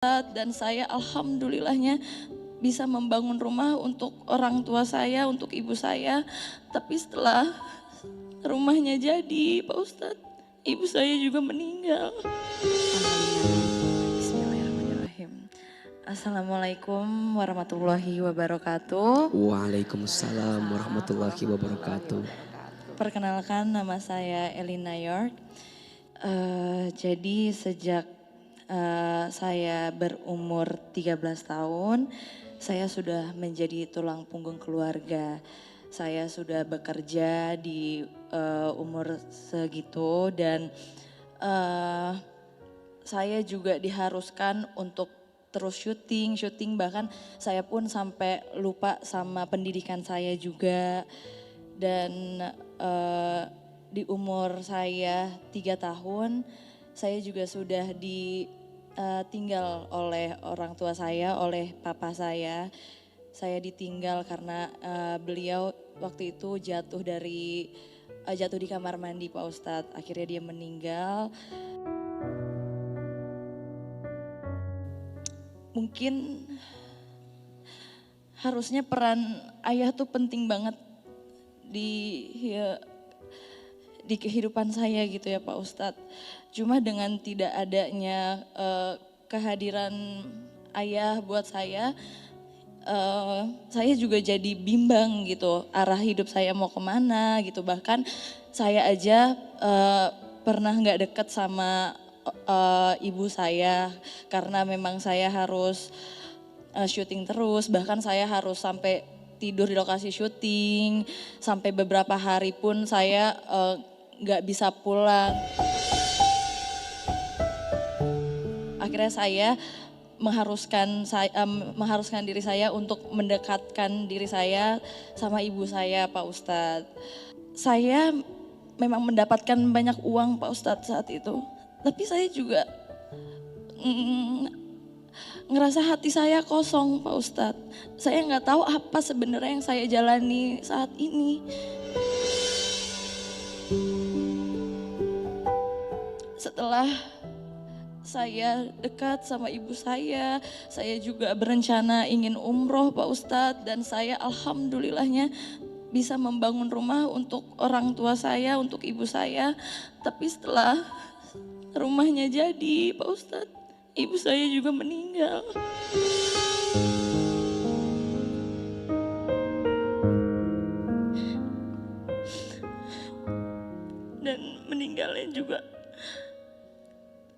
dan saya alhamdulillahnya bisa membangun rumah untuk orang tua saya, untuk ibu saya. Tapi setelah rumahnya jadi, Pak Ustadz, ibu saya juga meninggal. Bismillahirrahmanirrahim. Assalamualaikum warahmatullahi wabarakatuh. Waalaikumsalam warahmatullahi wabarakatuh. Perkenalkan, nama saya Elina York. Jadi sejak saya berumur 13 tahun, saya sudah menjadi tulang punggung keluarga. Saya sudah bekerja di umur segitu dan saya juga diharuskan untuk terus syuting, bahkan saya pun sampai lupa sama pendidikan saya juga. Dan di umur saya 3 tahun, saya juga sudah ditinggal oleh orang tua saya, oleh papa saya. Saya ditinggal karena beliau waktu itu jatuh di kamar mandi, Pak Ustadz. Akhirnya dia meninggal. Mungkin harusnya peran ayah tuh penting banget di kehidupan saya gitu ya Pak Ustadz. Cuma dengan tidak adanya kehadiran ayah buat saya juga jadi bimbang gitu arah hidup saya mau kemana gitu. Bahkan saya aja pernah nggak deket sama ibu saya karena memang saya harus syuting terus. Bahkan saya harus sampai tidur di lokasi syuting, sampai beberapa hari pun saya nggak bisa pulang. Akhirnya saya mengharuskan diri saya untuk mendekatkan diri saya sama ibu saya, Pak Ustadz. Saya memang mendapatkan banyak uang, Pak Ustadz, saat itu. Tapi saya juga ngerasa hati saya kosong, Pak Ustadz. Saya nggak tahu apa sebenarnya yang saya jalani saat ini. Setelah saya dekat sama ibu saya juga berencana ingin umroh, Pak Ustadz. Dan saya alhamdulillahnya bisa membangun rumah untuk orang tua saya, untuk ibu saya. Tapi setelah rumahnya jadi, Pak Ustadz, ibu saya juga meninggal. Dan meninggalnya juga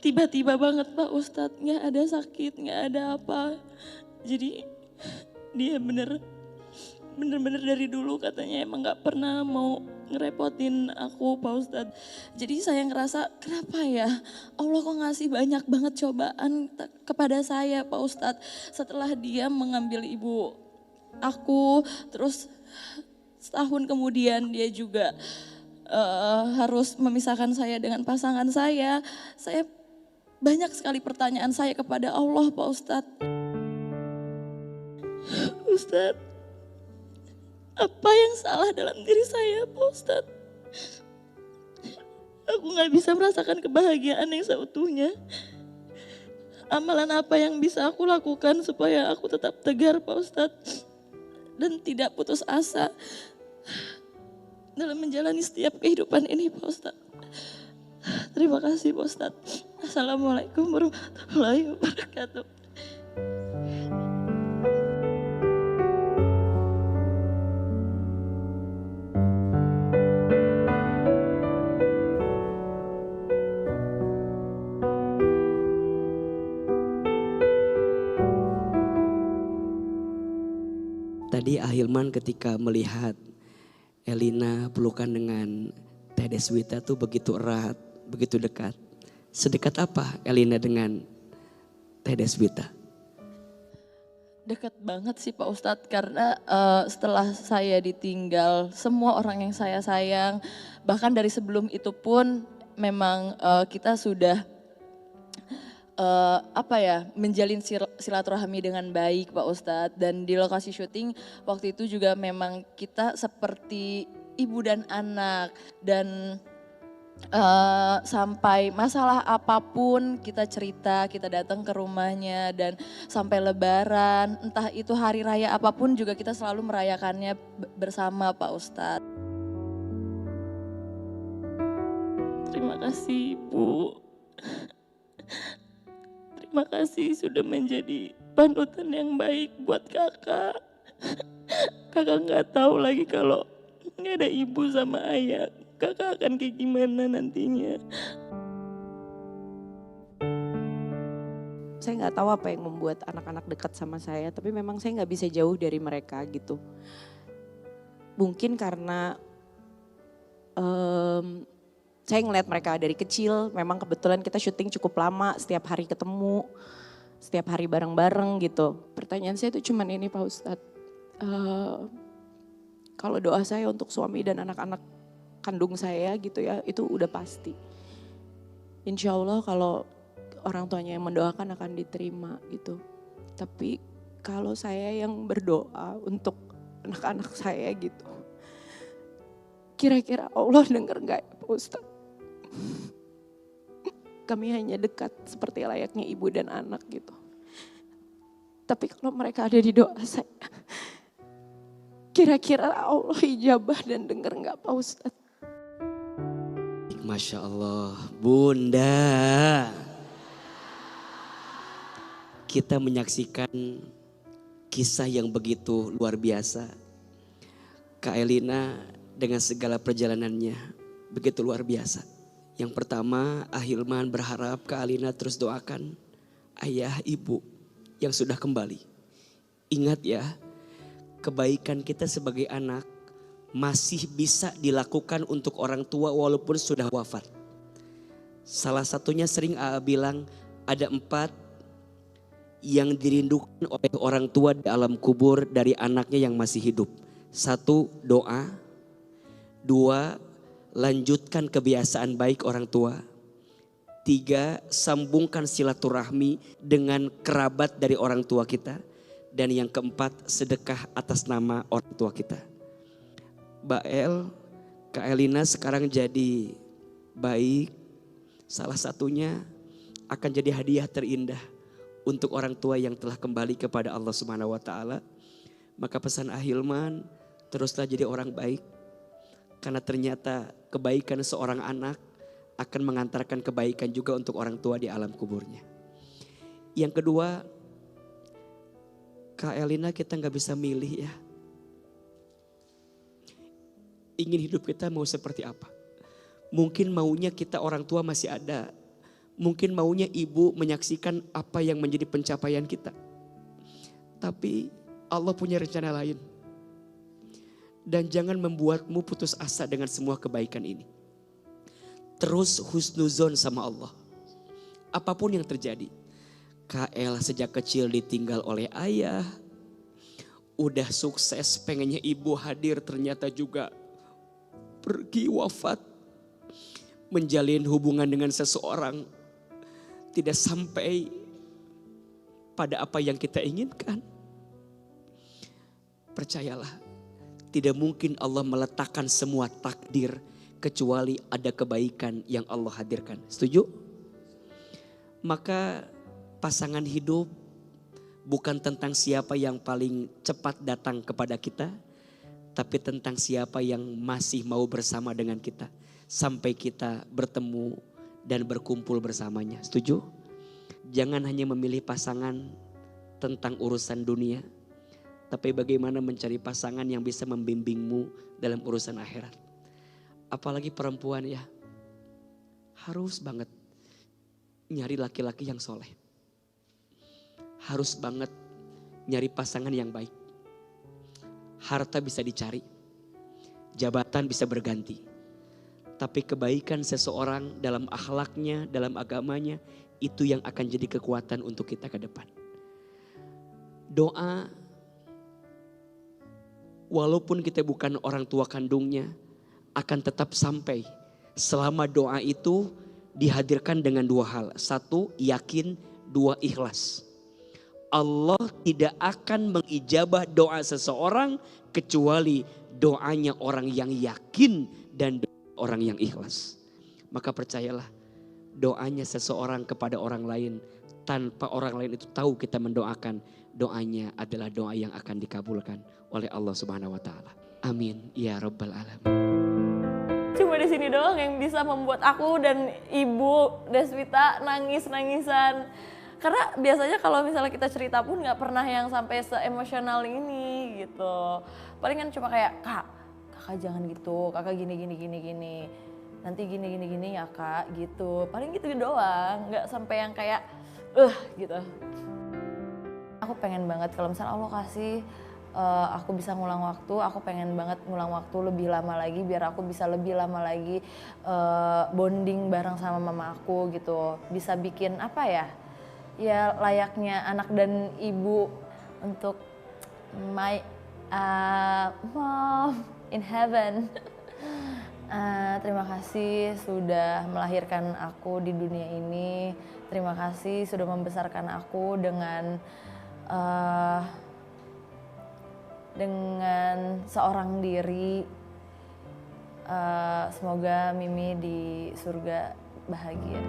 tiba-tiba banget, Pak Ustadz. Nggak ada sakit, nggak ada apa. Jadi dia bener-bener dari dulu katanya emang nggak pernah mau ngerepotin aku, Pak Ustadz. Jadi saya ngerasa kenapa ya Allah kok ngasih banyak banget cobaan kepada saya, Pak Ustadz. Setelah dia mengambil ibu aku, terus setahun kemudian dia juga harus memisahkan saya dengan pasangan saya. Saya banyak sekali pertanyaan saya kepada Allah, Pak Ustadz. Ustadz, apa yang salah dalam diri saya, Pak Ustadz? Aku gak bisa merasakan kebahagiaan yang seutuhnya. Amalan apa yang bisa aku lakukan supaya aku tetap tegar, Pak Ustadz? Dan tidak putus asa dalam menjalani setiap kehidupan ini, Pak Ustadz. Terima kasih, Pak Ustadz. Assalamualaikum warahmatullahi wabarakatuh. Tadi Ahilman ketika melihat Elina pelukan dengan Teh Deswita tuh begitu erat, begitu dekat. Sedekat apa Elina dengan Teh Deswita? Dekat banget sih Pak Ustadz, karena setelah saya ditinggal semua orang yang saya sayang, bahkan dari sebelum itu pun memang kita sudah menjalin silaturahmi dengan baik, Pak Ustadz. Dan di lokasi syuting waktu itu juga memang kita seperti ibu dan anak. Dan sampai masalah apapun kita cerita, kita datang ke rumahnya dan sampai lebaran, entah itu hari raya apapun juga kita selalu merayakannya bersama Pak Ustadz. Terima kasih Ibu. Terima kasih sudah menjadi panutan yang baik buat kakak. Kakak nggak tahu lagi kalau nggak ada ibu sama ayah. Kakak akan kayak gimana nantinya. Saya nggak tahu apa yang membuat anak-anak dekat sama saya, tapi memang saya nggak bisa jauh dari mereka gitu. Mungkin karena saya ngeliat mereka dari kecil, memang kebetulan kita syuting cukup lama, setiap hari ketemu, setiap hari bareng-bareng gitu. Pertanyaan saya itu cuman ini Pak Ustadz, kalau doa saya untuk suami dan anak-anak kandung saya gitu ya, itu udah pasti. Insya Allah kalau orang tuanya yang mendoakan akan diterima gitu. Tapi kalau saya yang berdoa untuk anak-anak saya gitu, kira-kira Allah dengar gak ya Pak Ustadz? Kami hanya dekat seperti layaknya ibu dan anak gitu. Tapi kalau mereka ada di doa saya, kira-kira Allah ijabah dan dengar gak Pak Ustadz? Masya Allah, Bunda. Kita menyaksikan kisah yang begitu luar biasa. Kak Elina dengan segala perjalanannya begitu luar biasa. Yang pertama, Ahilman berharap Kak Elina terus doakan ayah ibu yang sudah kembali. Ingat ya, kebaikan kita sebagai anak masih bisa dilakukan untuk orang tua walaupun sudah wafat. Salah satunya sering AA bilang ada 4 yang dirindukan oleh orang tua di alam kubur dari anaknya yang masih hidup. 1, doa. 2, lanjutkan kebiasaan baik orang tua. 3, sambungkan silaturahmi dengan kerabat dari orang tua kita. Dan yang keempat, sedekah atas nama orang tua kita. Mbak El, Kak Elina sekarang jadi baik. Salah satunya akan jadi hadiah terindah untuk orang tua yang telah kembali kepada Allah Subhanahu wa taala. Maka pesan Ahilman, teruslah jadi orang baik. Karena ternyata kebaikan seorang anak akan mengantarkan kebaikan juga untuk orang tua di alam kuburnya. Yang kedua, Kak Elina kita gak bisa milih ya. Ingin hidup kita mau seperti apa. Mungkin maunya kita orang tua masih ada. Mungkin maunya ibu menyaksikan apa yang menjadi pencapaian kita. Tapi Allah punya rencana lain. Dan jangan membuatmu putus asa dengan semua kebaikan ini. Terus husnuzon sama Allah. Apapun yang terjadi. KL sejak kecil ditinggal oleh ayah. Udah sukses pengennya ibu hadir ternyata juga pergi wafat. Menjalin hubungan dengan seseorang. Tidak sampai pada apa yang kita inginkan. Percayalah, tidak mungkin Allah meletakkan semua takdir kecuali ada kebaikan yang Allah hadirkan. Setuju? Maka pasangan hidup bukan tentang siapa yang paling cepat datang kepada kita, tapi tentang siapa yang masih mau bersama dengan kita sampai kita bertemu dan berkumpul bersamanya. Setuju? Jangan hanya memilih pasangan tentang urusan dunia, tapi bagaimana mencari pasangan yang bisa membimbingmu dalam urusan akhirat. Apalagi perempuan ya, harus banget nyari laki-laki yang soleh. Harus banget nyari pasangan yang baik. Harta bisa dicari, jabatan bisa berganti. Tapi kebaikan seseorang dalam akhlaknya, dalam agamanya, itu yang akan jadi kekuatan untuk kita ke depan. Doa, walaupun kita bukan orang tua kandungnya, akan tetap sampai selama doa itu dihadirkan dengan 2 hal. 1, yakin. 2, ikhlas. Allah tidak akan mengijabah doa seseorang kecuali doanya orang yang yakin dan orang yang ikhlas. maka percayalah doanya seseorang kepada orang lain tanpa orang lain itu tahu kita mendoakan, doanya adalah doa yang akan dikabulkan oleh Allah Subhanahu wa taala. Amin ya rabbal alamin. Cuma di sini doang yang bisa membuat aku dan Ibu Deswita nangis-nangisan. Karena biasanya kalau misalnya kita cerita pun nggak pernah yang sampai se-emosional ini gitu. Paling kan cuma kayak, kakak jangan gitu, kakak gini. Nanti gini ya kak gitu. Paling gitu doang, nggak sampai yang kayak gitu. Aku pengen banget kalau misalnya Allah kasih aku bisa ngulang waktu, aku pengen banget ngulang waktu lebih lama lagi biar aku bisa lebih lama lagi bonding bareng sama mama aku gitu. Bisa bikin apa ya? Ya layaknya anak dan ibu untuk my mom in heaven. Terima kasih sudah melahirkan aku di dunia ini. Terima kasih sudah membesarkan aku dengan seorang diri. Semoga Mimi di surga bahagia.